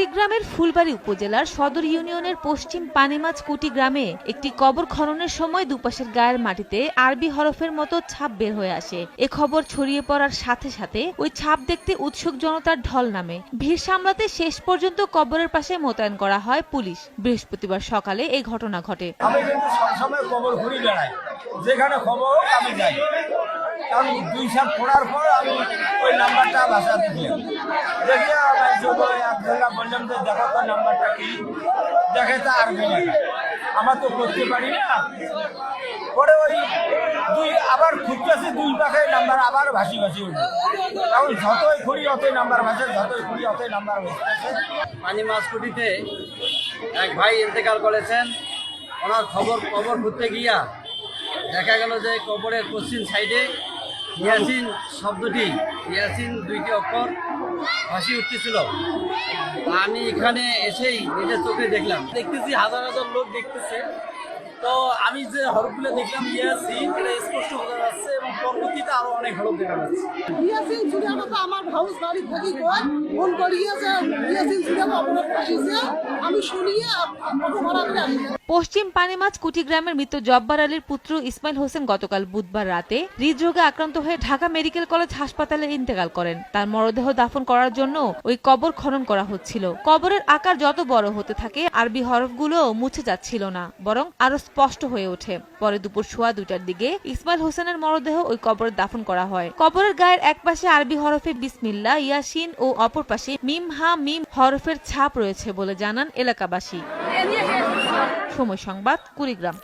কুড়িগ্রামের ফুলবাড়ী উপজেলার সদর ইউনিয়নের পশ্চিম পানিমাছ কুটি গ্রামে একটি কবর খননের সময় দুপাশের গায়ের মাটিতে আরবি হরফের মতো ছাপ বের হয়ে আসে। এ খবর ছড়িয়ে পড়ার সাথে সাথে ওই ছাপ দেখতে উৎসুক জনতার ঢল নামে। ভিড় সামলাতে শেষ পর্যন্ত কবরের পাশে মোতায়েন করা হয় পুলিশ। বৃহস্পতিবার সকালে এই ঘটনা ঘটে। আমি কিন্তু সবসময় কবর ঘুরি বেড়াই, যেখানে খবর হোক আমি যাই, কারণ 2 সাল পড়ার পর আমি ওই নাম্বারটা বাসাতে দিলাম। দেখিয়ে আবদুল্লাহ বললাম যে দেখো তো নাম্বারটা কি, দেখে তা আরবি লেখা, আমার তো করতে পারি না। পরে ওই আবার খুঁজতেছি 2 পাখে নাম্বার আবার ভাসি ভাসি উঠবে, কারণ যতই ঘুরি অতই নাম্বার ভাসে, যতই ঘুরি অতই নাম্বার ভাসতেছে। পানিমাছ কুটিতে এক ভাই ইন্তেকাল করেছেন। ওনার কবর খুঁজতে গিয়া দেখা গেল যে কবরের পশ্চিম সাইডে ইয়াসিন শব্দটি, ইয়াসিন 2টি অক্ষর ভাসি উঠতেছিল। আমি এখানে এসেই নিজের চোখে দেখতেছি হাজার হাজার লোক দেখতেছে। তো আমি যে হরফগুলো দেখলাম ইয়াসিন, এটা স্পষ্ট বোঝা যাচ্ছে এবং পরবর্তীতে আরো অনেক হরফ দেখা যাচ্ছে। ইয়াসিন সুরিয়া মতো আমার হাউস বাড়ি থেকে ফোন করিয়েছে, ইয়াসিন সুরিয়া অপরাধ আসিছে, আমি শুনিয়ে অটো ভাড়া করে আসি। পশ্চিম পানিমাছ কুটি গ্রামের মৃত জব্বার আলীর পুত্র ইসমাইল হোসেন গতকাল বুধবার রাতে হৃদরোগে আক্রান্ত হয়ে ঢাকা মেডিকেল কলেজ হাসপাতালে ইন্তেকাল করেন। তার মরদেহ দাফন করার জন্য ওই কবর খনন করা হচ্ছিল। কবরের আকার যত বড় হতে থাকে আরবি হরফগুলো মুছে যাচ্ছিল না, বরং আরো স্পষ্ট হয়ে ওঠে। পরে দুপুর 2:15টার দিকে ইসমাইল হোসেনের মরদেহ ওই কবরে দাফন করা হয়। কবরের গায়ের এক পাশে আরবি হরফে বিসমিল্লাহ, ইয়াসিন ও অপর পাশে মিম হা মিম হরফের ছাপ রয়েছে বলে জানান এলাকাবাসী। সময় সংবাদ, কুড়িগ্রাম।